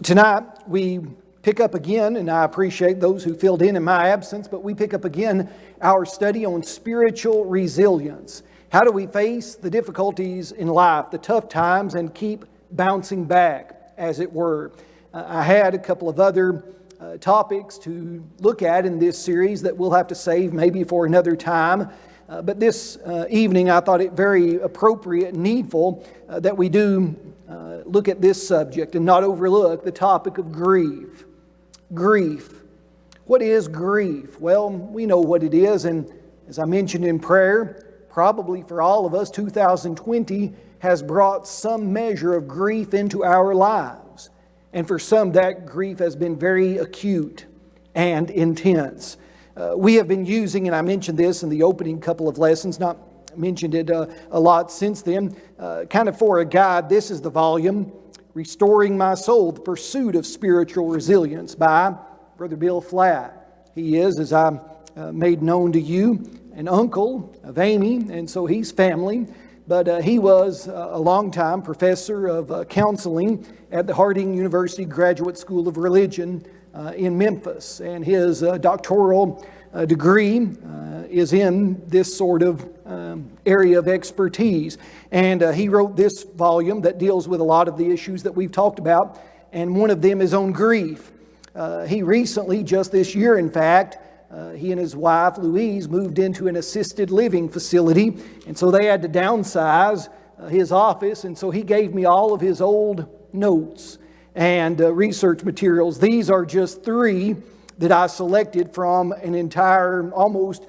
Tonight, we pick up again, and I appreciate those who filled in my absence, but we pick up again our study on spiritual resilience. How do we face the difficulties in life, the tough times, and keep bouncing back, as it were? I had a couple of other topics to look at in this series that we'll have to save maybe for another time. But this evening, I thought it very appropriate and needful that we do look at this subject and not overlook the topic of grief. Grief. What is grief? Well, we know what it is, and as I mentioned in prayer, probably for all of us, 2020 has brought some measure of grief into our lives. And for some, that grief has been very acute and intense. We have been using, and I mentioned this in the opening couple of lessons, not mentioned it a lot since then, kind of for a guide. This is the volume, Restoring My Soul, The Pursuit of Spiritual Resilience by Brother Bill Flatt. He is, as I made known to you, an uncle of Amy, and so he's family. But he was a long-time professor of counseling at the Harding University Graduate School of Religion in Memphis. And his doctoral degree is in this sort of area of expertise. And he wrote this volume that deals with a lot of the issues that we've talked about. And one of them is on grief. He recently, just this year in fact, he and his wife, Louise, moved into an assisted living facility. And so they had to downsize his office. And so he gave me all of his old notes and research materials. These are just three that I selected from an entire, almost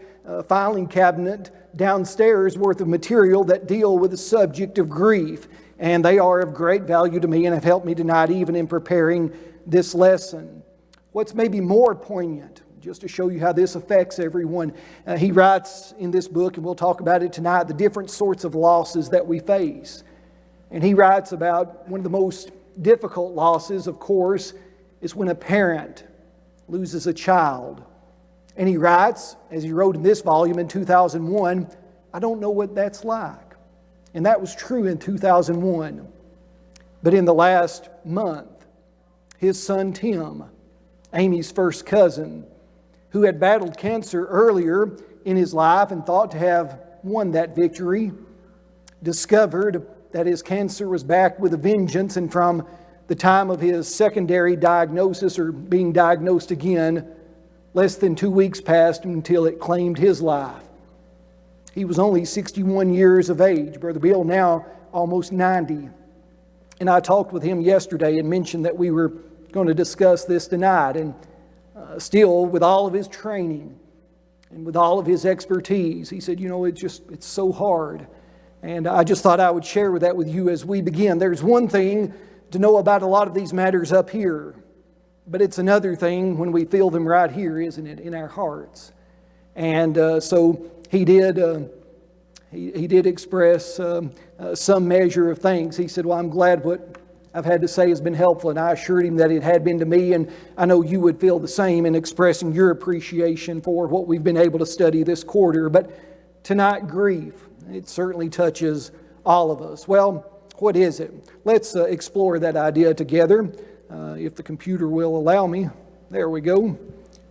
filing cabinet downstairs worth of material that deal with the subject of grief. And they are of great value to me and have helped me tonight even in preparing this lesson. What's maybe more poignant, just to show you how this affects everyone. He writes in this book, and we'll talk about it tonight, the different sorts of losses that we face. And he writes about one of the most difficult losses, of course, is when a parent loses a child. And he writes, as he wrote in this volume in 2001, I don't know what that's like. And that was true in 2001. But in the last month, his son Tim, Amy's first cousin, who had battled cancer earlier in his life and thought to have won that victory, discovered that his cancer was back with a vengeance, and from the time of his secondary diagnosis, or being diagnosed again, less than 2 weeks passed until it claimed his life. He was only 61 years of age. Brother Bill now almost 90. And I talked with him yesterday and mentioned that we were going to discuss this tonight. And still, with all of his training and with all of his expertise, he said, it's so hard. And I just thought I would share that with you as we begin. There's one thing to know about a lot of these matters up here, but it's another thing when we feel them right here, isn't it, in our hearts? And so he did express some measure of thanks. He said, well, I'm glad what I've had to say has been helpful, and I assured him that it had been to me, and I know you would feel the same in expressing your appreciation for what we've been able to study this quarter. But tonight, grief, it certainly touches all of us. Well, what is it? Let's explore that idea together, if the computer will allow me. There we go.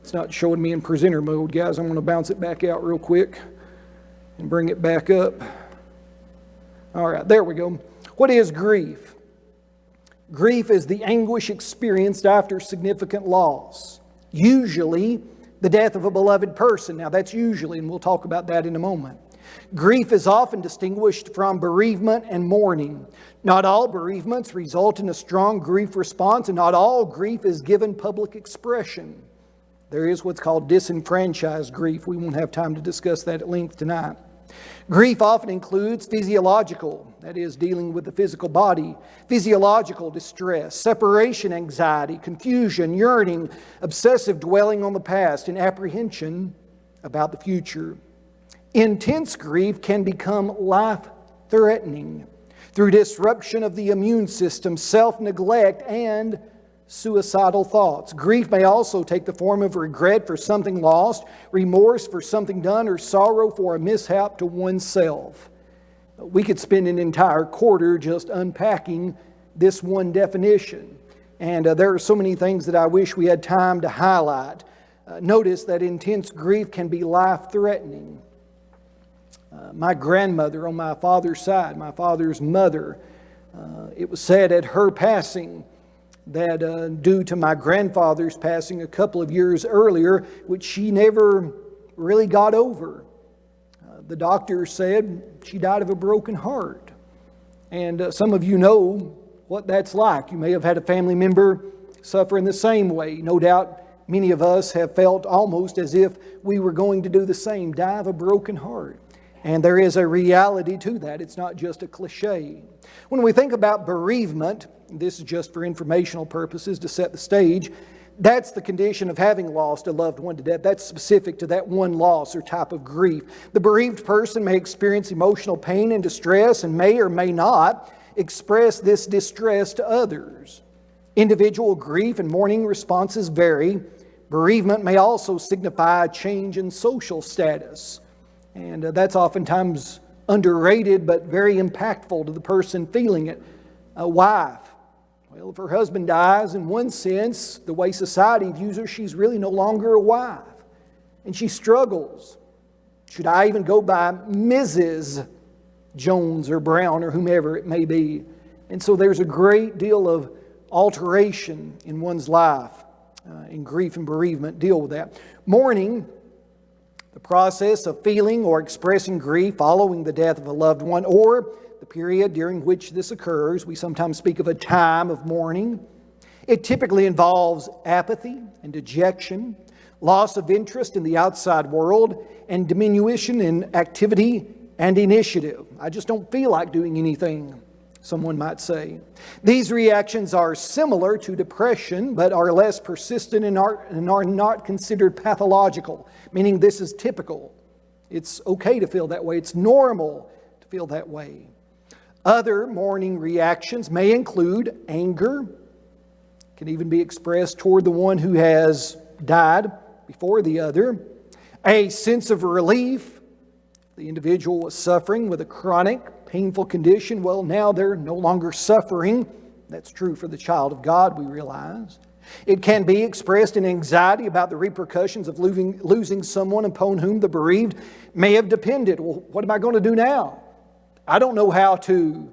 It's not showing me in presenter mode, guys. I'm going to bounce it back out real quick and bring it back up. All right, there we go. What is grief? Grief is the anguish experienced after significant loss, usually the death of a beloved person. Now that's usually, and we'll talk about that in a moment. Grief is often distinguished from bereavement and mourning. Not all bereavements result in a strong grief response, and not all grief is given public expression. There is what's called disenfranchised grief. We won't have time to discuss that at length tonight. Grief often includes physiological, that is, dealing with the physical body, physiological distress, separation anxiety, confusion, yearning, obsessive dwelling on the past, and apprehension about the future. Intense grief can become life-threatening through disruption of the immune system, self-neglect, and suicidal thoughts. Grief may also take the form of regret for something lost, remorse for something done, or sorrow for a mishap to oneself. We could spend an entire quarter just unpacking this one definition. And there are so many things that I wish we had time to highlight. Notice that intense grief can be life-threatening. My grandmother on my father's side, my father's mother, it was said at her passing that due to my grandfather's passing a couple of years earlier, which she never really got over, the doctor said she died of a broken heart. And some of you know what that's like. You may have had a family member suffer in the same way. No doubt many of us have felt almost as if we were going to do the same, die of a broken heart. And there is a reality to that. It's not just a cliche. When we think about bereavement, this is just for informational purposes to set the stage, that's the condition of having lost a loved one to death. That's specific to that one loss or type of grief. The bereaved person may experience emotional pain and distress and may or may not express this distress to others. Individual grief and mourning responses vary. Bereavement may also signify a change in social status. And that's oftentimes underrated but very impactful to the person feeling it. A wife. Well, if her husband dies, in one sense, the way society views her, she's really no longer a wife. And she struggles. Should I even go by Mrs. Jones or Brown or whomever it may be? And so there's a great deal of alteration in one's life. In grief and bereavement deal with that. Mourning, the process of feeling or expressing grief following the death of a loved one, or the period during which this occurs. We sometimes speak of a time of mourning. It typically involves apathy and dejection, loss of interest in the outside world, and diminution in activity and initiative. I just don't feel like doing anything, someone might say. These reactions are similar to depression, but are less persistent and are not considered pathological, meaning this is typical. It's okay to feel that way. It's normal to feel that way. Other mourning reactions may include anger, can even be expressed toward the one who has died before the other. A sense of relief. The individual was suffering with a chronic, painful condition. Well, now they're no longer suffering. That's true for the child of God, we realize. It can be expressed in anxiety about the repercussions of losing someone upon whom the bereaved may have depended. Well, what am I going to do now? I don't know how to.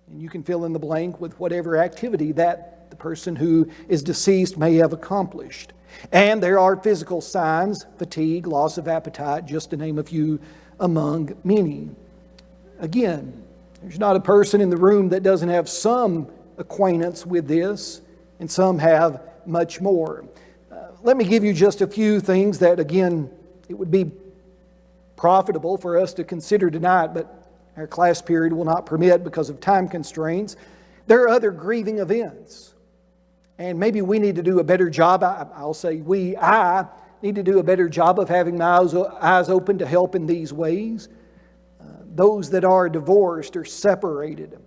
And you can fill in the blank with whatever activity that the person who is deceased may have accomplished. And there are physical signs, fatigue, loss of appetite, just to name a few among many. Again, there's not a person in the room that doesn't have some acquaintance with this, and some have much more. Let me give you just a few things that, again, it would be profitable for us to consider tonight, but our class period will not permit because of time constraints. There are other grieving events, and maybe we need to do a better job. I need to do a better job of having my eyes open to help in these ways. Those that are divorced or separated,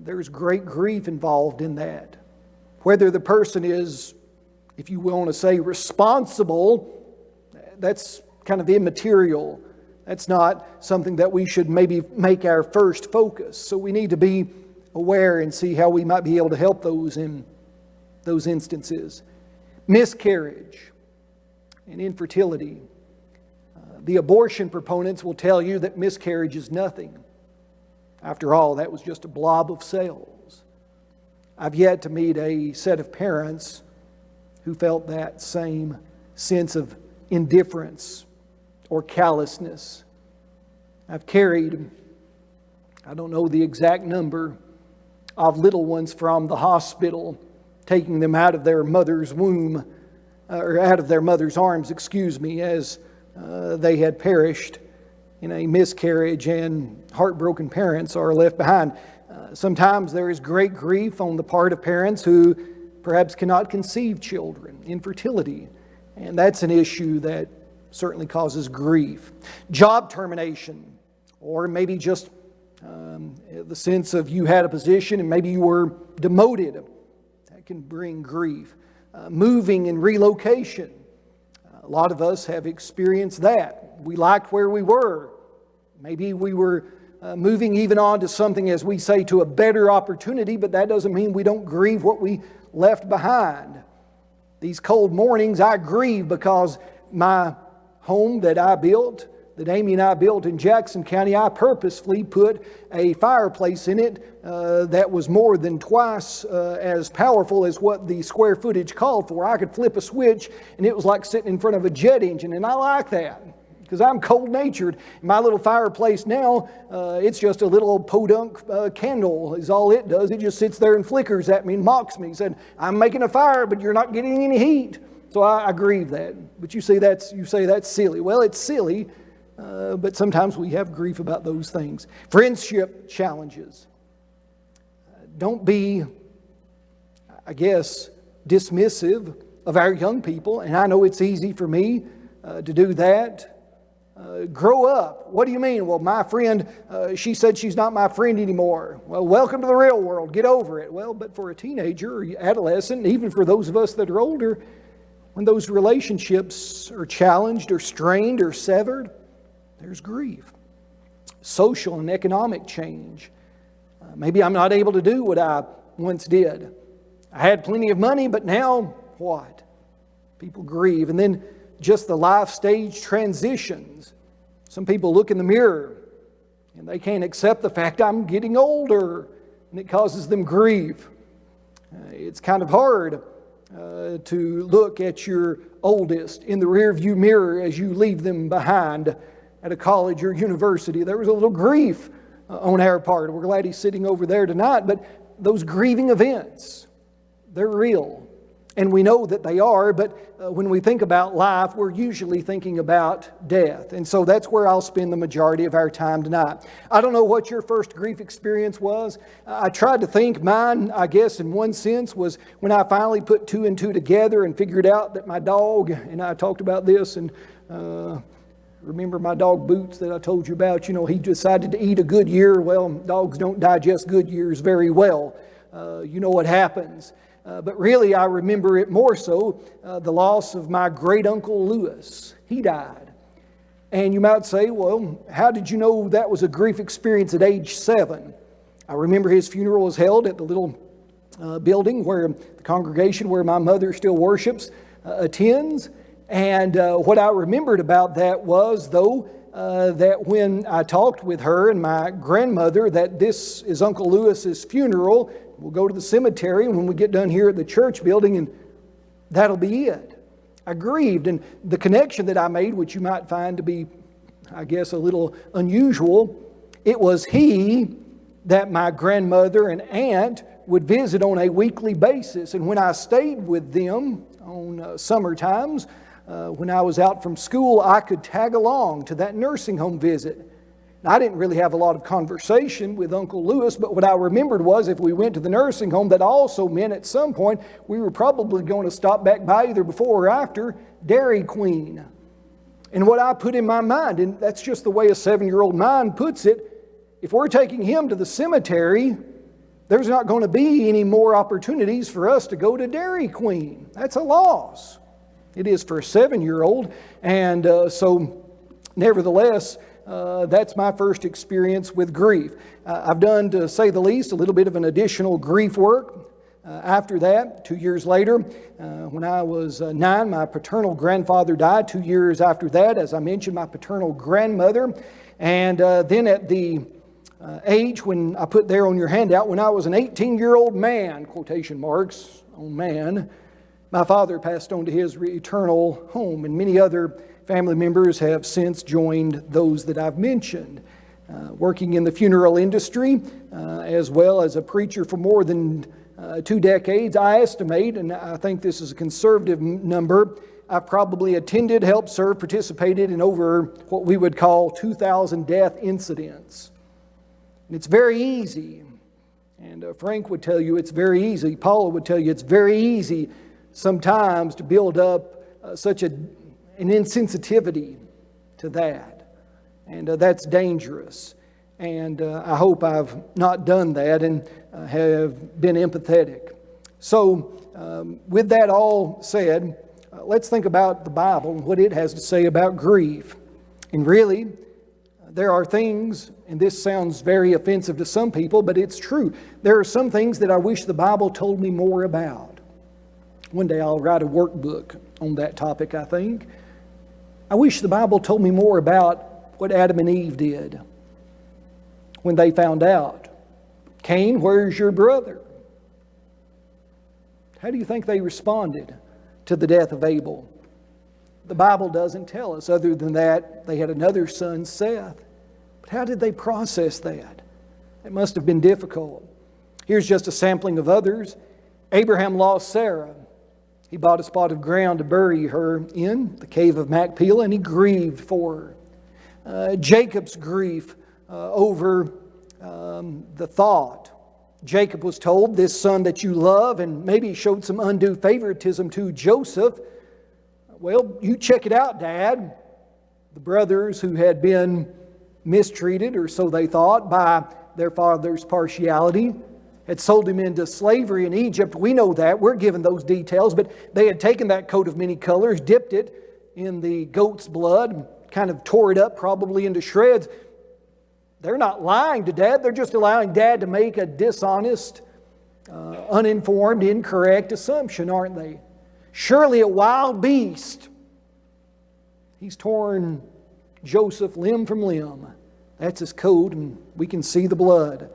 there's great grief involved in that. Whether the person is, if you want to say, responsible, that's kind of immaterial. That's not something that we should maybe make our first focus. So we need to be aware and see how we might be able to help those in those instances. Miscarriage and infertility. The abortion proponents will tell you that miscarriage is nothing. After all, that was just a blob of cells. I've yet to meet a set of parents who felt that same sense of indifference or callousness. I've carried, I don't know the exact number, of little ones from the hospital, taking them out of their mother's womb, or out of their mother's arms, as they had perished in a miscarriage, and heartbroken parents are left behind. Sometimes there is great grief on the part of parents who perhaps cannot conceive children, infertility, and that's an issue that certainly causes grief. Job termination, or maybe just the sense of you had a position and maybe you were demoted. That can bring grief. Moving and relocation. A lot of us have experienced that. We liked where we were. Maybe we were moving even on to something, as we say, to a better opportunity, but that doesn't mean we don't grieve what we left behind. These cold mornings, I grieve because my home that I built, that Amy and I built in Jackson County, I purposefully put a fireplace in it that was more than twice as powerful as what the square footage called for. I could flip a switch and it was like sitting in front of a jet engine, and I like that because I'm cold-natured. My little fireplace now, it's just a little old podunk candle is all it does. It just sits there and flickers at me and mocks me. He said, I'm making a fire, but you're not getting any heat. So I grieve that. But you say that's silly. Well, it's silly. But sometimes we have grief about those things. Friendship challenges. Don't be, I guess, dismissive of our young people. And I know it's easy for me to do that. Grow up. What do you mean? Well, my friend, she said she's not my friend anymore. Well, welcome to the real world. Get over it. Well, but for a teenager or adolescent, and even for those of us that are older, when those relationships are challenged or strained or severed, there's grief. Social and economic change. Maybe I'm not able to do what I once did. I had plenty of money, but now what? People grieve. And then just the life stage transitions. Some people look in the mirror and they can't accept the fact I'm getting older, and it causes them grief. It's kind of hard to look at your oldest in the rearview mirror as you leave them behind at a college or university. There was a little grief on our part. We're glad he's sitting over there tonight, but those grieving events, they're real. And we know that they are, but when we think about life, we're usually thinking about death. And so that's where I'll spend the majority of our time tonight. I don't know what your first grief experience was. I tried to think. Mine, I guess, in one sense, was when I finally put two and two together and figured out that my dog, and I talked about this, and remember my dog Boots that I told you about? You know, he decided to eat a good year. Well, dogs don't digest good years very well. You know what happens. But really, I remember it more so, the loss of my great-uncle Lewis. He died. And you might say, well, how did you know that was a grief experience at age 7? I remember his funeral was held at the little building where the congregation where my mother still worships attends. And what I remembered about that was, though, that when I talked with her and my grandmother that this is Uncle Lewis's funeral, we'll go to the cemetery when we get done here at the church building, and that'll be it. I grieved, and the connection that I made, which you might find to be, I guess, a little unusual, it was he that my grandmother and aunt would visit on a weekly basis. And when I stayed with them on summer times, when I was out from school, I could tag along to that nursing home visit. Now, I didn't really have a lot of conversation with Uncle Lewis, but what I remembered was if we went to the nursing home, that also meant at some point we were probably going to stop back by either before or after Dairy Queen. And what I put in my mind, and that's just the way a 7-year-old mind puts it, if we're taking him to the cemetery, there's not going to be any more opportunities for us to go to Dairy Queen. That's a loss. It is for a 7-year-old. And so, nevertheless, that's my first experience with grief. I've done, to say the least, a little bit of an additional grief work. After that, 2 years later, when I was 9, my paternal grandfather died. 2 years after that, as I mentioned, my paternal grandmother. And then at the age when I put there on your handout, when I was an 18-year-old man, quotation marks on man, my father passed on to his eternal home, and many other family members have since joined those that I've mentioned. Working in the funeral industry, as well as a preacher for more than 2 decades, I estimate, and I think this is a conservative number, I've probably attended, helped serve, participated in over what we would call 2,000 death incidents. And it's very easy, and Frank would tell you it's very easy, Paula would tell you it's very easy sometimes to build up such an insensitivity to that. And that's dangerous. And I hope I've not done that and have been empathetic. So with that all said, let's think about the Bible and what it has to say about grief. And really, There are things, and this sounds very offensive to some people, but it's true. There are some things that I wish the Bible told me more about. One day I'll write a workbook on that topic, I think. I wish the Bible told me more about what Adam and Eve did when they found out, Cain, where's your brother? How do you think they responded to the death of Abel? The Bible doesn't tell us. Other than that, they had another son, Seth. But how did they process that? It must have been difficult. Here's just a sampling of others. Abraham lost Sarah. He bought a spot of ground to bury her in, the cave of Machpelah, and he grieved for her. Jacob's grief over the thought. Jacob was told, this son that you love, and maybe he showed some undue favoritism to Joseph. Well, you check it out, Dad. The brothers who had been mistreated, or so they thought, by their father's partiality, had sold him into slavery in Egypt. We know that. We're given those details. But they had taken that coat of many colors, dipped it in the goat's blood, kind of tore it up probably into shreds. They're not lying to Dad. They're just allowing Dad to make a dishonest, uninformed, incorrect assumption, aren't they? Surely a wild beast. He's torn Joseph limb from limb. That's his coat, and we can see the blood.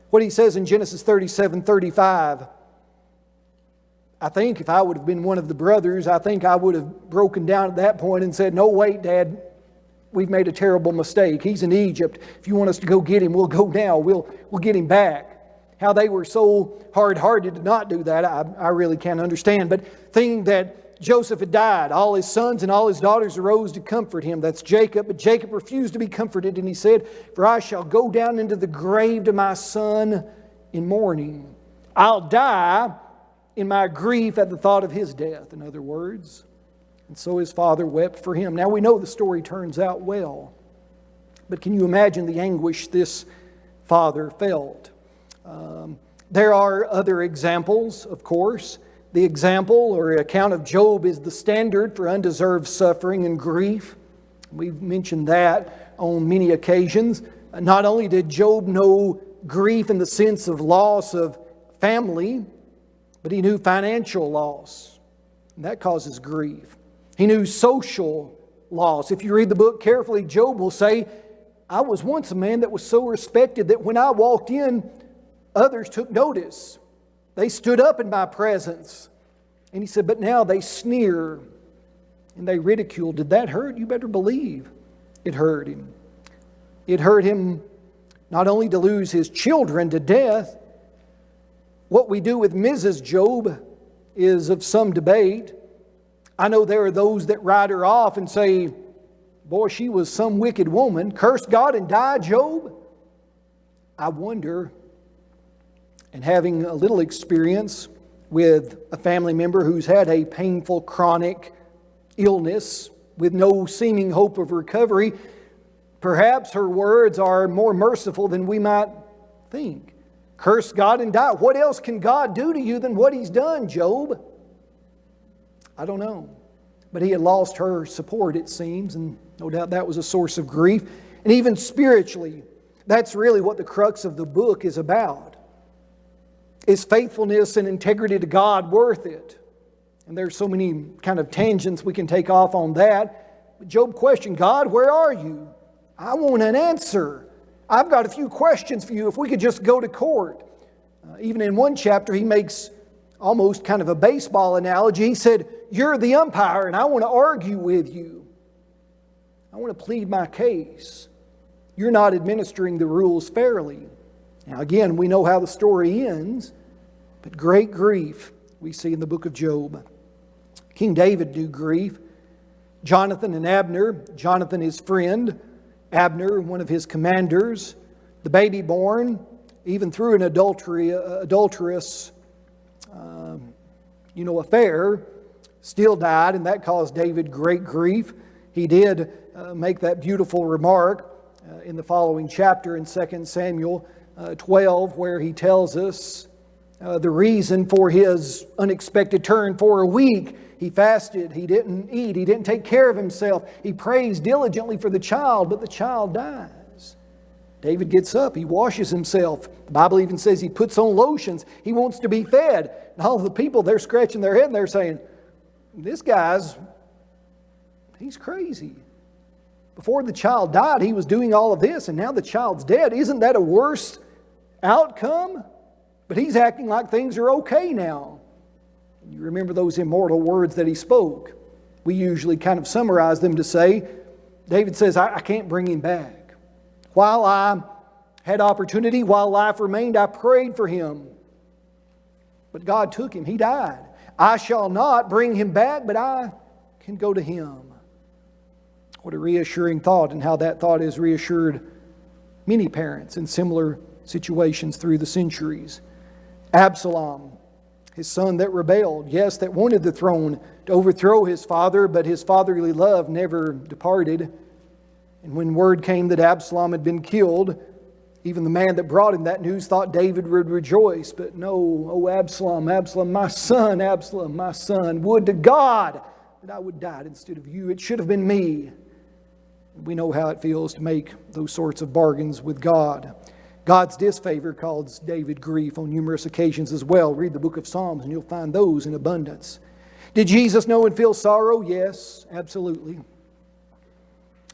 What he says in Genesis 37:35, I think if I would have been one of the brothers, I think I would have broken down at that point and said, no, wait, Dad, we've made a terrible mistake. He's in Egypt. If you want us to go get him, we'll go now. We'll get him back. How they were so hard-hearted to not do that, I really can't understand. But thinking that Joseph had died, all his sons and all his daughters arose to comfort him. That's Jacob. But Jacob refused to be comforted, and he said, for I shall go down into the grave to my son in mourning. I'll die in my grief at the thought of his death, in other words. And so his father wept for him. Now we know the story turns out well. But can you imagine the anguish this father felt? There are other examples, of course. The example or account of Job is the standard for undeserved suffering and grief. We've mentioned that on many occasions. Not only did Job know grief in the sense of loss of family, but he knew financial loss. And that causes grief. He knew social loss. If you read the book carefully, Job will say, I was once a man that was so respected that when I walked in, others took notice. They stood up in my presence. And he said, but now they sneer and they ridicule. Did that hurt? You better believe it hurt him. It hurt him not only to lose his children to death. What we do with Mrs. Job is of some debate. I know there are those that write her off and say, boy, she was some wicked woman. Curse God and die, Job. I wonder, and having a little experience with a family member who's had a painful chronic illness with no seeming hope of recovery, perhaps her words are more merciful than we might think. Curse God and die. What else can God do to you than what He's done, Job? I don't know. But he had lost her support, it seems, and no doubt that was a source of grief. And even spiritually, that's really what the crux of the book is about. Is faithfulness and integrity to God worth it? And there's so many kind of tangents we can take off on that. But Job questioned, God, where are you? I want an answer. I've got a few questions for you. If we could just go to court. Even in one chapter, he makes almost kind of a baseball analogy. He said, you're the umpire and I want to argue with you. I want to plead my case. You're not administering the rules fairly. Now again, we know how the story ends, but great grief we see in the book of Job. King David knew grief. Jonathan and Abner, Jonathan his friend, Abner one of his commanders, the baby born, even through an adulterous affair, still died, and that caused David great grief. He did make that beautiful remark in the following chapter in 2 Samuel 12, where he tells us the reason for his unexpected turn. For a week he fasted, he didn't eat, he didn't take care of himself. He prays diligently for the child, but the child dies. David gets up, he washes himself. The Bible even says he puts on lotions. He wants to be fed. And all the people, they're scratching their head and they're saying, this he's crazy. Before the child died, he was doing all of this, and now the child's dead. Isn't that a worse outcome? But he's acting like things are okay now. You remember those immortal words that he spoke. We usually kind of summarize them to say, David says, I can't bring him back. While I had opportunity, while life remained, I prayed for him. But God took him. He died. I shall not bring him back, but I can go to him. What a reassuring thought, and how that thought has reassured many parents in similar situations through the centuries. Absalom, his son that rebelled, yes, that wanted the throne to overthrow his father, but his fatherly love never departed. And when word came that Absalom had been killed, even the man that brought him that news thought David would rejoice. But no, oh Absalom, Absalom, my son, would to God that I would die instead of you. It should have been me. We know how it feels to make those sorts of bargains with God. God's disfavor caused David grief on numerous occasions as well. Read the book of Psalms and you'll find those in abundance. Did Jesus know and feel sorrow? Yes, absolutely.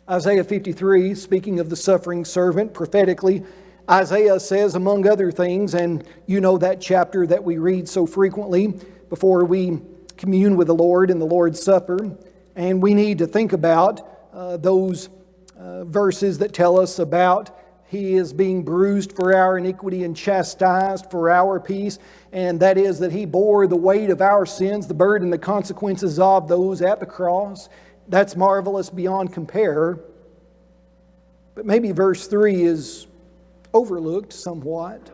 Isaiah 53, speaking of the suffering servant, prophetically, Isaiah says, among other things, and you know that chapter that we read so frequently before we commune with the Lord in the Lord's Supper, and we need to think about those verses that tell us about He is being bruised for our iniquity and chastised for our peace, and that is that He bore the weight of our sins, the burden, the consequences of those at the cross. That's marvelous beyond compare. But maybe verse 3 is overlooked somewhat.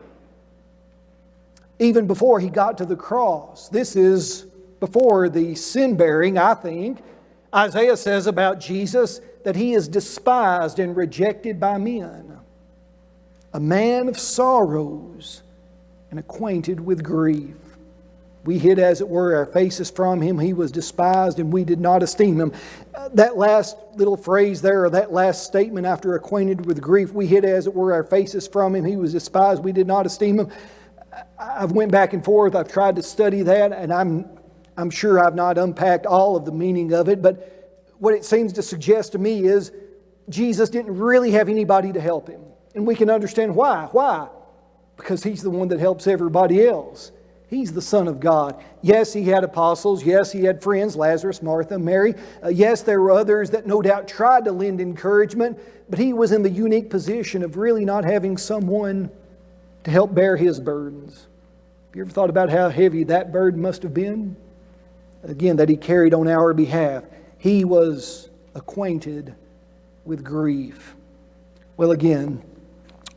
Even before He got to the cross, this is before the sin-bearing, I think. Isaiah says about Jesus that He is despised and rejected by men, a man of sorrows and acquainted with grief. We hid, as it were, our faces from Him. He was despised and we did not esteem Him. That last little phrase there, or that last statement after acquainted with grief, we hid, as it were, our faces from Him. He was despised, we did not esteem Him. I've went back and forth. I've tried to study that, and I'm sure I've not unpacked all of the meaning of it, but what it seems to suggest to me is Jesus didn't really have anybody to help Him. And we can understand why. Why? Because He's the one that helps everybody else. He's the Son of God. Yes, He had apostles. Yes, He had friends, Lazarus, Martha, Mary. Yes, there were others that no doubt tried to lend encouragement, but He was in the unique position of really not having someone to help bear His burdens. Have you ever thought about how heavy that burden must have been? Again, that He carried on our behalf. He was acquainted with grief. Well, again,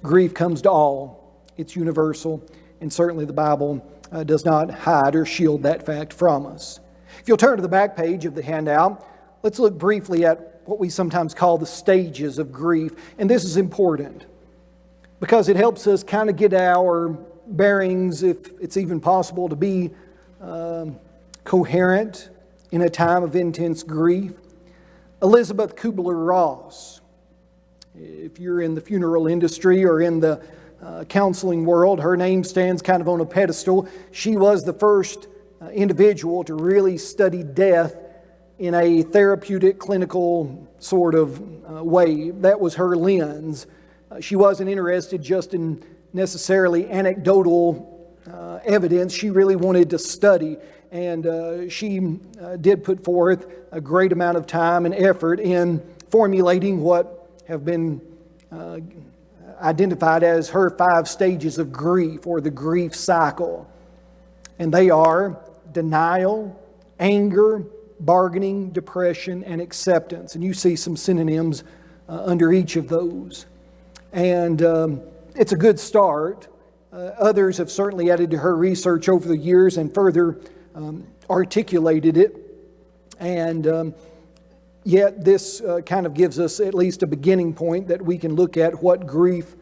grief comes to all. It's universal, and certainly the Bible does not hide or shield that fact from us. If you'll turn to the back page of the handout, let's look briefly at what we sometimes call the stages of grief. And this is important because it helps us kind of get our bearings, if it's even possible to be coherent in a time of intense grief. Elizabeth Kübler-Ross, if you're in the funeral industry or in the counseling world, her name stands kind of on a pedestal. She was the first individual to really study death in a therapeutic, clinical sort of way. That was her lens. She wasn't interested just in necessarily anecdotal evidence. She really wanted to study, and she did put forth a great amount of time and effort in formulating what have been identified as her 5 stages of grief, or the grief cycle. And they are denial, anger, bargaining, depression, and acceptance. And you see some synonyms under each of those. And it's a good start. Others have certainly added to her research over the years and further articulated it. And yet this kind of gives us at least a beginning point that we can look at what grief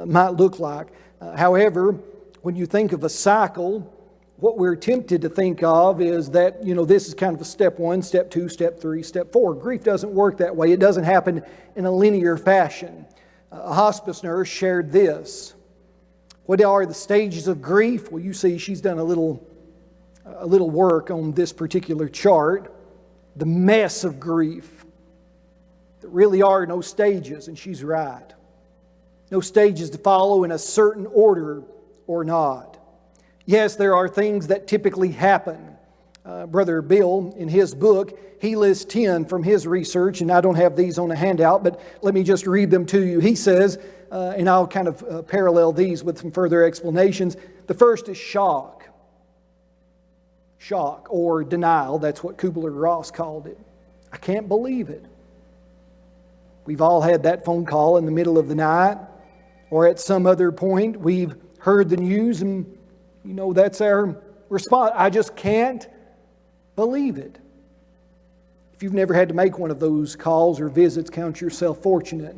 might look like. However, when you think of a cycle, what we're tempted to think of is that, this is kind of a step 1, step 2, step 3, step 4. Grief doesn't work that way. It doesn't happen in a linear fashion. A hospice nurse shared this. What are the stages of grief? Well, you see she's done a little work on this particular chart. The mess of grief. There really are no stages, and she's right. No stages to follow in a certain order or not. Yes, there are things that typically happen. Brother Bill, in his book, he lists 10 from his research, and I don't have these on a handout, but let me just read them to you. He says, and I'll kind of parallel these with some further explanations. The first is shock. Shock or denial. That's what Kübler-Ross called it. I can't believe it. We've all had that phone call in the middle of the night, or at some other point we've heard the news and that's our response. I just can't believe it. If you've never had to make one of those calls or visits, count yourself fortunate.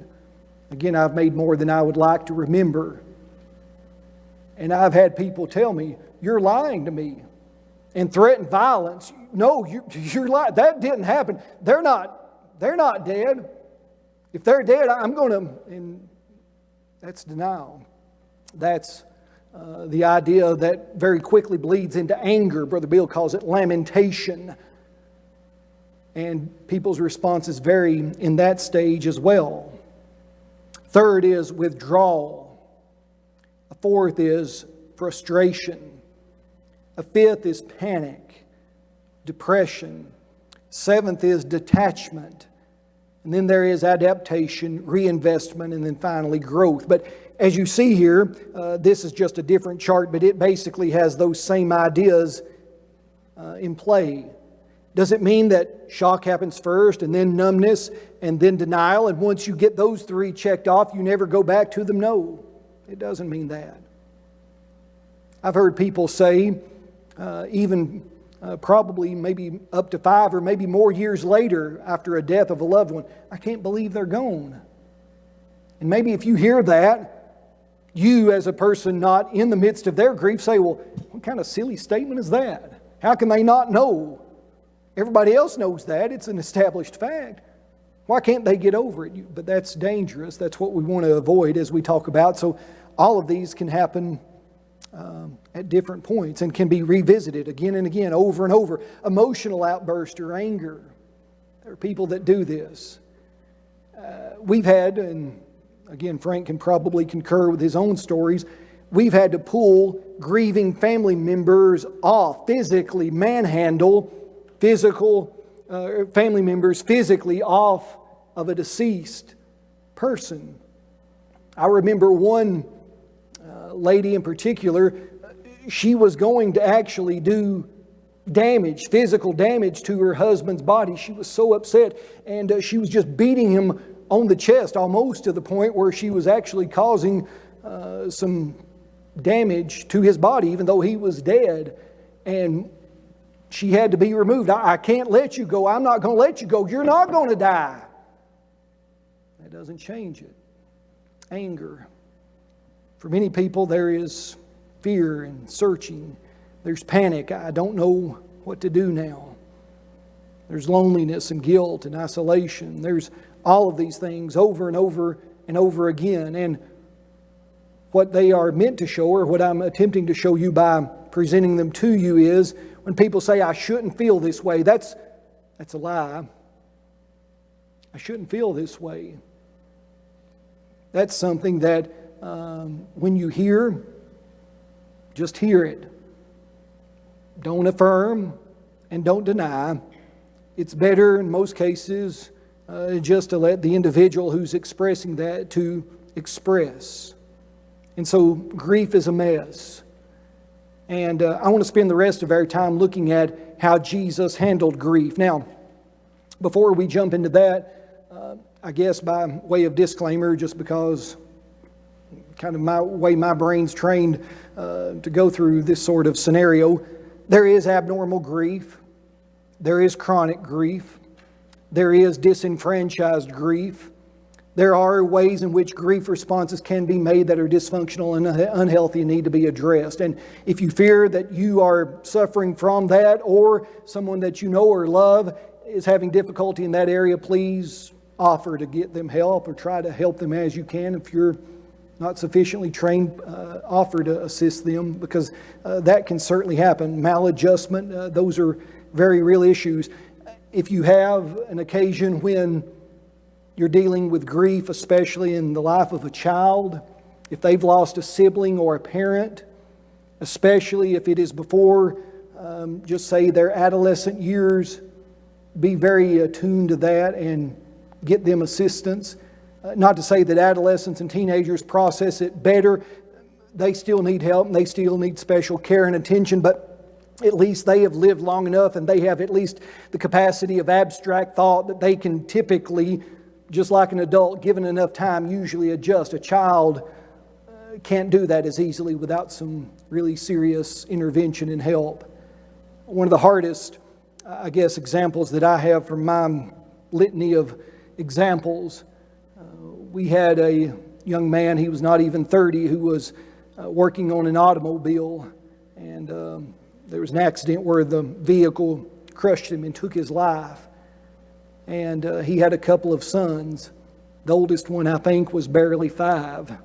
Again, I've made more than I would like to remember. And I've had people tell me, "You're lying to me," and threaten violence. No, you're lying. That didn't happen. They're not dead. If they're dead, I'm going to... And that's denial. That's the idea that very quickly bleeds into anger. Brother Bill calls it lamentation. And people's responses vary in that stage as well. Third is withdrawal. A fourth is frustration. A fifth is panic, depression. Seventh is detachment. And then there is adaptation, reinvestment, and then finally growth. But as you see here, this is just a different chart, but it basically has those same ideas in play. Does it mean that shock happens first, and then numbness, and then denial, and once you get those three checked off, you never go back to them? No, it doesn't mean that. I've heard people say, probably maybe up to 5 or maybe more years later after a death of a loved one, I can't believe they're gone. And maybe if you hear that, you as a person not in the midst of their grief say, well, what kind of silly statement is that? How can they not know? Everybody else knows that. It's an established fact. Why can't they get over it? But that's dangerous. That's what we want to avoid as we talk about. So all of these can happen at different points and can be revisited again and again, over and over. Emotional outburst or anger. There are people that do this. We've had, and again, Frank can probably concur with his own stories, we've had to pull grieving family members off, physically manhandle family members physically off of a deceased person. I remember one lady in particular, she was going to actually do damage, physical damage to her husband's body. She was so upset, and she was just beating him on the chest, almost to the point where she was actually causing some damage to his body, even though he was dead. And she had to be removed. I can't let you go. I'm not going to let you go. You're not going to die. That doesn't change it. Anger. For many people, there is fear and searching. There's panic. I don't know what to do now. There's loneliness and guilt and isolation. There's all of these things over and over and over again. And what they are meant to show, or what I'm attempting to show you by presenting them to you, is when people say, I shouldn't feel this way, that's a lie. I shouldn't feel this way. That's something that when you hear, just hear it. Don't affirm and don't deny. It's better in most cases just to let the individual who's expressing that to express. And so grief is a mess. And I want to spend the rest of our time looking at how Jesus handled grief. Now, before we jump into that, I guess by way of disclaimer, just because kind of my way my brain's trained to go through this sort of scenario, there is abnormal grief. There is chronic grief. There is disenfranchised grief. There are ways in which grief responses can be made that are dysfunctional and unhealthy and need to be addressed. And if you fear that you are suffering from that, or someone that you know or love is having difficulty in that area, please offer to get them help or try to help them as you can. If you're not sufficiently trained, offer to assist them, because that can certainly happen. Maladjustment, those are very real issues. If you have an occasion when you're dealing with grief, especially in the life of a child, if they've lost a sibling or a parent, especially if it is before, just say, their adolescent years, be very attuned to that and get them assistance. Not to say that adolescents and teenagers process it better. They still need help and they still need special care and attention, but at least they have lived long enough and they have at least the capacity of abstract thought that they can typically, just like an adult, given enough time, usually adjust. A child can't do that as easily without some really serious intervention and help. One of the hardest, examples that I have from my litany of examples, we had a young man, he was not even 30, who was working on an automobile, and there was an accident where the vehicle crushed him and took his life. And he had a couple of sons. The oldest one, I think, was barely 5.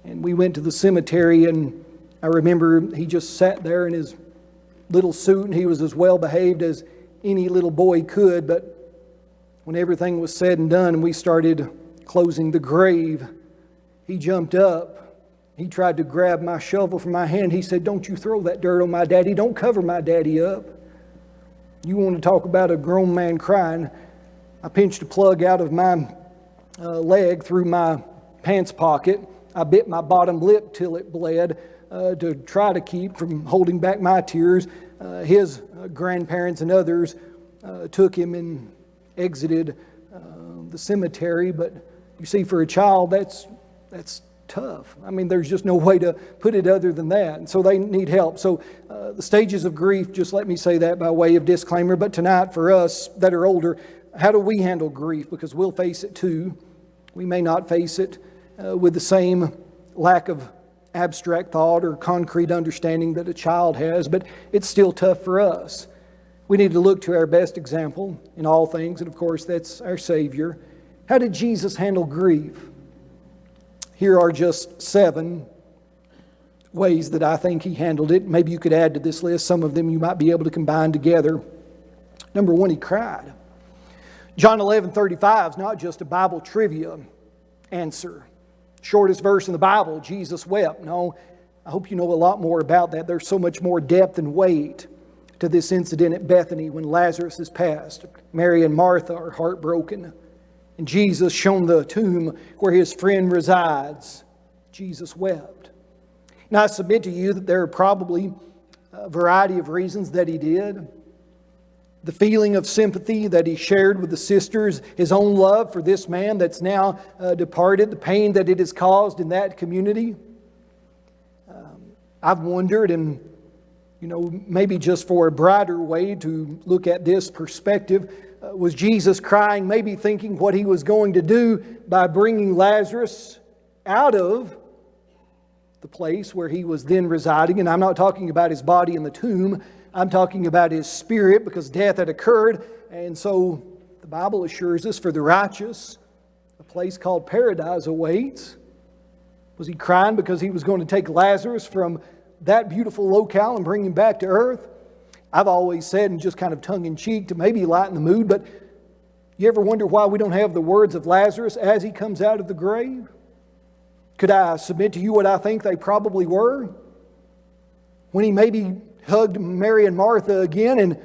And we went to the cemetery, and I remember he just sat there in his little suit, and he was as well behaved as any little boy could. But when everything was said and done and we started closing the grave, he jumped up. He tried to grab my shovel from my hand. He said, "Don't you throw that dirt on my daddy. Don't cover my daddy up." You want to talk about a grown man crying? I pinched a plug out of my leg through my pants pocket. I bit my bottom lip till it bled to try to keep from holding back my tears. His grandparents and others took him and exited the cemetery. But you see, for a child, that's tough. I mean, there's just no way to put it other than that. And so they need help. So the stages of grief, just let me say that by way of disclaimer. But tonight, for us that are older, how do we handle grief? Because we'll face it too. We may not face it with the same lack of abstract thought or concrete understanding that a child has, but it's still tough for us. We need to look to our best example in all things, and of course that's our Savior. How did Jesus handle grief? Here are just 7 ways that I think He handled it. Maybe you could add to this list. Some of them you might be able to combine together. Number 1, He cried. John 11:35 is not just a Bible trivia answer. Shortest verse in the Bible, Jesus wept. No, I hope you know a lot more about that. There's so much more depth and weight to this incident at Bethany when Lazarus has passed. Mary and Martha are heartbroken. And Jesus, shown the tomb where His friend resides, Jesus wept. Now I submit to you that there are probably a variety of reasons that He did. The feeling of sympathy that He shared with the sisters, His own love for this man that's now departed, the pain that it has caused in that community. I've wondered, and maybe just for a brighter way to look at this perspective, was Jesus crying, maybe thinking what He was going to do by bringing Lazarus out of the place where he was then residing? And I'm not talking about his body in the tomb. I'm talking about his spirit, because death had occurred. And so the Bible assures us, for the righteous, a place called paradise awaits. Was He crying because He was going to take Lazarus from that beautiful locale and bring him back to earth? I've always said, and just kind of tongue-in-cheek to maybe lighten the mood, but you ever wonder why we don't have the words of Lazarus as he comes out of the grave? Could I submit to you what I think they probably were? When he maybe hugged Mary and Martha again, and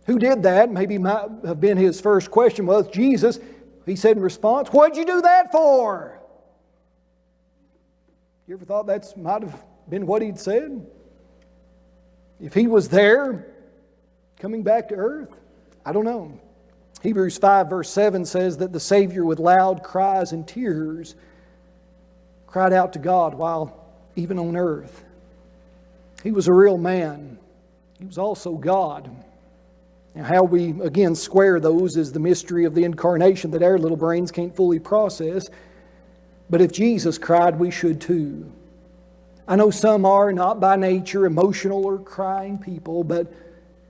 who did that? Maybe might have been his first question was, Jesus. He said in response, "What'd you do that for?" You ever thought that might have been what he'd said? If he was there, coming back to earth? I don't know. Hebrews 5 verse 7 says that the Savior with loud cries and tears cried out to God while even on earth. He was a real man. He was also God. Now, how we, again, square those is the mystery of the incarnation that our little brains can't fully process. But if Jesus cried, we should too. I know some are not by nature emotional or crying people, but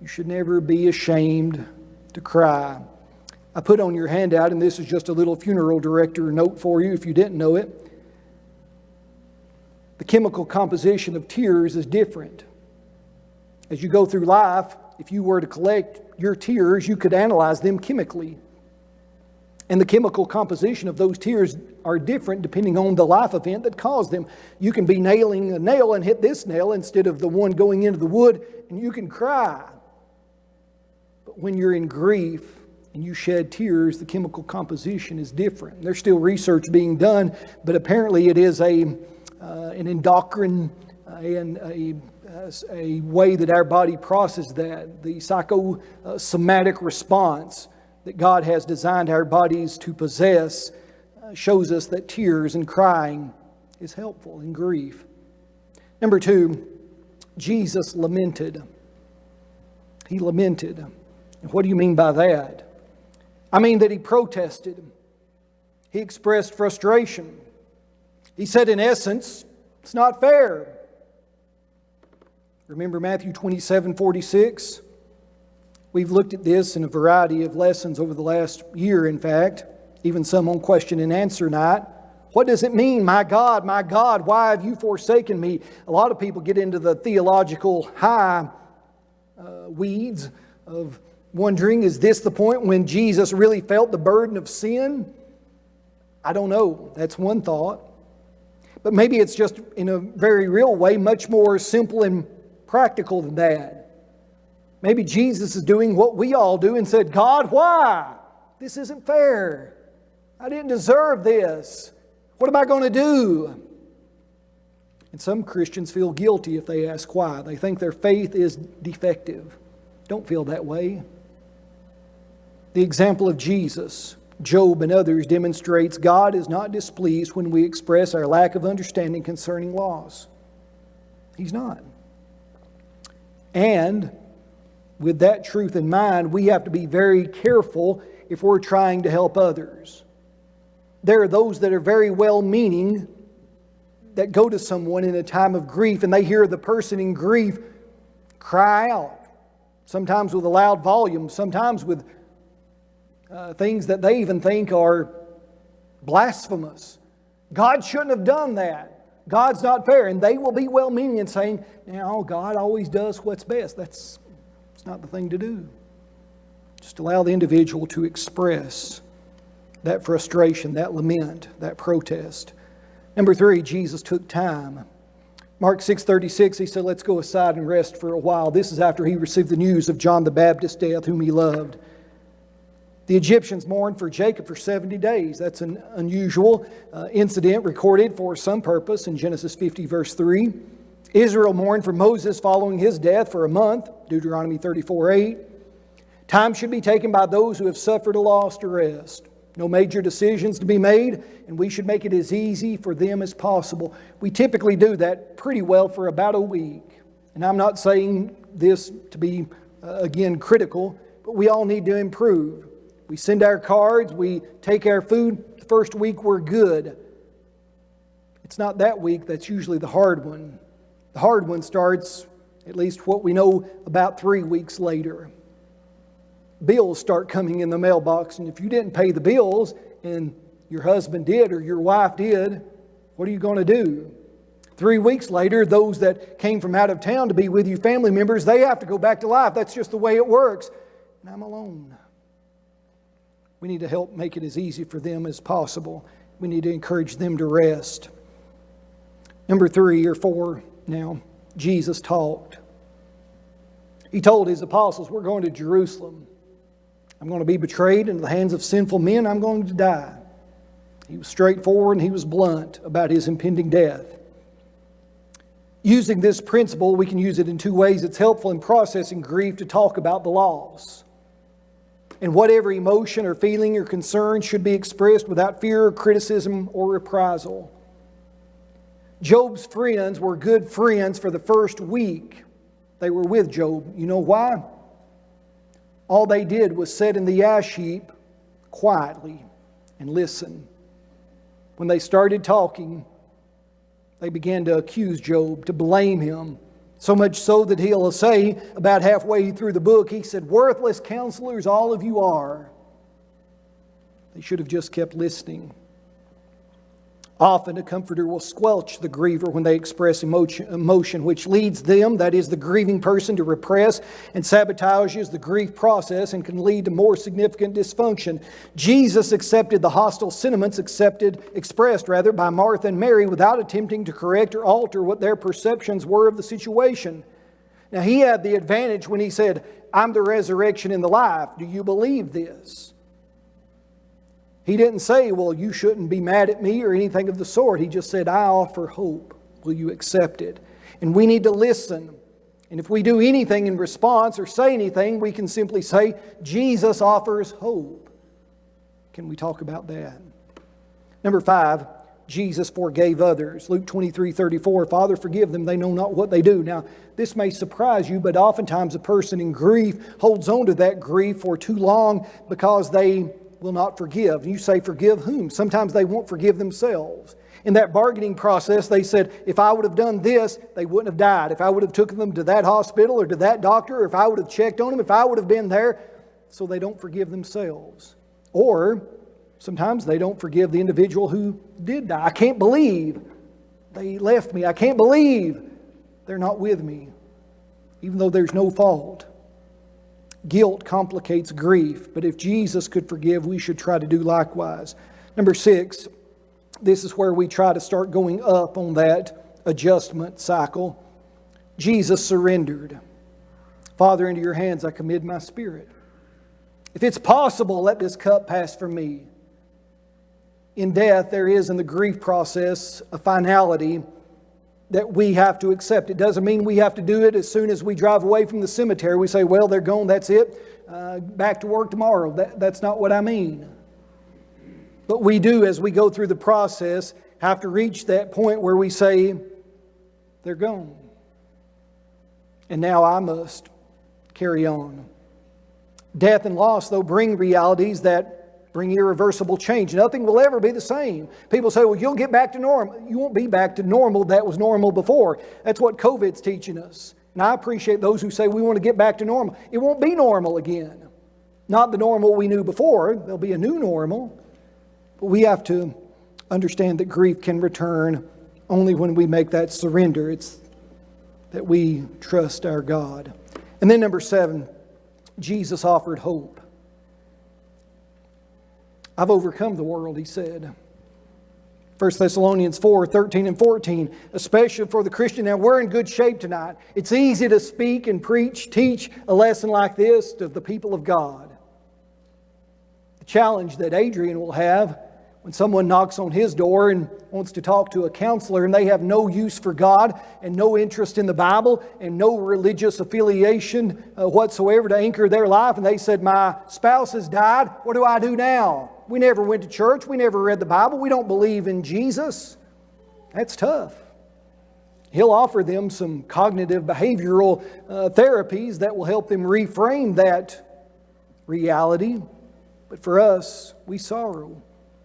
you should never be ashamed to cry. I put on your handout, and this is just a little funeral director note for you if you didn't know it. The chemical composition of tears is different. As you go through life, if you were to collect your tears, you could analyze them chemically. And the chemical composition of those tears are different depending on the life event that caused them. You can be nailing a nail and hit this nail instead of the one going into the wood, and you can cry. But when you're in grief and you shed tears, the chemical composition is different. There's still research being done, but apparently it is an endocrine and a way that our body processes that. The psychosomatic response that God has designed our bodies to possess shows us that tears and crying is helpful in grief. Number 2, Jesus lamented. He lamented. And what do you mean by that? I mean that He protested. He expressed frustration. He said, in essence, it's not fair. Remember Matthew 27:46? We've looked at this in a variety of lessons over the last year, in fact, even some on question and answer night. What does it mean, my God, why have you forsaken me? A lot of people get into the theological high weeds of wondering, is this the point when Jesus really felt the burden of sin? I don't know. That's one thought. But maybe it's just, in a very real way, much more simple and practical than that. Maybe Jesus is doing what we all do and said, God, why? This isn't fair. I didn't deserve this. What am I going to do? And some Christians feel guilty if they ask why. They think their faith is defective. Don't feel that way. The example of Jesus, Job, and others demonstrates God is not displeased when we express our lack of understanding concerning loss. He's not. And with that truth in mind, we have to be very careful if we're trying to help others. There are those that are very well-meaning that go to someone in a time of grief and they hear the person in grief cry out, sometimes with a loud volume, sometimes with things that they even think are blasphemous. God shouldn't have done that. God's not fair. And they will be well-meaning and saying, now God always does what's best. It's not the thing to do. Just allow the individual to express that frustration, that lament, that protest. Number 3, Jesus took time. Mark 6:36, He said, let's go aside and rest for a while. This is after He received the news of John the Baptist's death, whom He loved. The Egyptians mourned for Jacob for 70 days. That's an unusual incident recorded for some purpose in Genesis 50, verse 3. Israel mourned for Moses following his death for a month, Deuteronomy 34:8. Time should be taken by those who have suffered a loss to rest. No major decisions to be made, and we should make it as easy for them as possible. We typically do that pretty well for about a week. And I'm not saying this to be, again, critical, but we all need to improve. We send our cards, we take our food. The first week we're good. It's not that week that's usually the hard one. The hard one starts, at least what we know, about 3 weeks later. Bills start coming in the mailbox, and if you didn't pay the bills and your husband did or your wife did, what are you going to do? 3 weeks later, those that came from out of town to be with you, family members, they have to go back to life. That's just the way it works. And I'm alone. We need to help make it as easy for them as possible. We need to encourage them to rest. Number 3 or 4 now, Jesus talked. He told His apostles, we're going to Jerusalem. I'm going to be betrayed into the hands of sinful men. I'm going to die. He was straightforward and He was blunt about His impending death. Using this principle, we can use it in 2 ways. It's helpful in processing grief to talk about the loss. And whatever emotion or feeling or concern should be expressed without fear or criticism or reprisal. Job's friends were good friends for the first week they were with Job. You know why? All they did was sit in the ash heap quietly and listen. When they started talking, they began to accuse Job, to blame him. So much so that he'll say about halfway through the book, he said, "Worthless counselors all of you are." They should have just kept listening. Often a comforter will squelch the griever when they express emotion, which leads them, that is the grieving person, to repress and sabotages the grief process and can lead to more significant dysfunction. Jesus accepted the hostile sentiments expressed by Martha and Mary without attempting to correct or alter what their perceptions were of the situation. Now he had the advantage when he said, "I'm the resurrection and the life. Do you believe this?" He didn't say, "Well, you shouldn't be mad at me," or anything of the sort. He just said, "I offer hope. Will you accept it?" And we need to listen. And if we do anything in response or say anything, we can simply say, "Jesus offers hope." Can we talk about that? Number 5, Jesus forgave others. Luke 23:34, "Father, forgive them. They know not what they do." Now, this may surprise you, but oftentimes a person in grief holds on to that grief for too long because they will not forgive. You say, "Forgive whom?" Sometimes they won't forgive themselves. In that bargaining process, they said, "If I would have done this, they wouldn't have died. If I would have taken them to that hospital or to that doctor, or if I would have checked on them, if I would have been there." So they don't forgive themselves. Or sometimes they don't forgive the individual who did die. "I can't believe they left me. I can't believe they're not with me," even though there's no fault. Guilt complicates grief, but if Jesus could forgive, we should try to do likewise. Number 6, this is where we try to start going up on that adjustment cycle. Jesus surrendered. "Father, into your hands I commit my spirit. If it's possible, let this cup pass from me." In death, there is in the grief process a finality that we have to accept. It doesn't mean we have to do it as soon as we drive away from the cemetery. We say, "Well, they're gone, that's it. Back to work tomorrow." That's not what I mean. But we do, as we go through the process, have to reach that point where we say, "They're gone. And now I must carry on." Death and loss, though, bring realities that bring irreversible change. Nothing will ever be the same. People say, "Well, you'll get back to normal." You won't be back to normal. That was normal before. That's what COVID's teaching us. And I appreciate those who say we want to get back to normal. It won't be normal again. Not the normal we knew before. There'll be a new normal. But we have to understand that grief can return only when we make that surrender. It's that we trust our God. And then number 7, Jesus offered hope. "I've overcome the world," he said. 1 Thessalonians 4:13 and 14, especially for the Christian. Now, we're in good shape tonight. It's easy to speak and preach, teach a lesson like this to the people of God. The challenge that Adrian will have when someone knocks on his door and wants to talk to a counselor and they have no use for God and no interest in the Bible and no religious affiliation whatsoever to anchor their life, and they said, "My spouse has died. What do I do now? We never went to church. We never read the Bible. We don't believe in Jesus." That's tough. He'll offer them some cognitive behavioral therapies that will help them reframe that reality. But for us, we sorrow,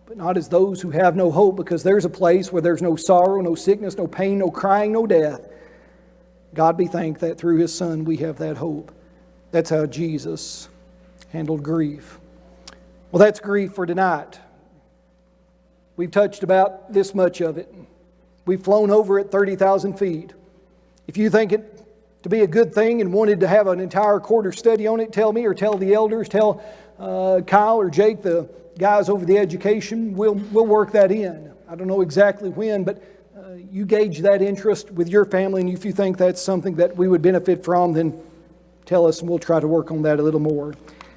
but not as those who have no hope, because there's a place where there's no sorrow, no sickness, no pain, no crying, no death. God be thanked that through His Son we have that hope. That's how Jesus handled grief. Well, that's grief for tonight. We've touched about this much of it. We've flown over it 30,000 feet. If you think it to be a good thing and wanted to have an entire quarter study on it, tell me, or tell the elders, tell Kyle or Jake, the guys over the education. We'll work that in. I don't know exactly when, but you gauge that interest with your family, and if you think that's something that we would benefit from, then tell us and we'll try to work on that a little more.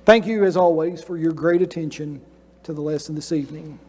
Thank you, as always, for your great attention to the lesson this evening.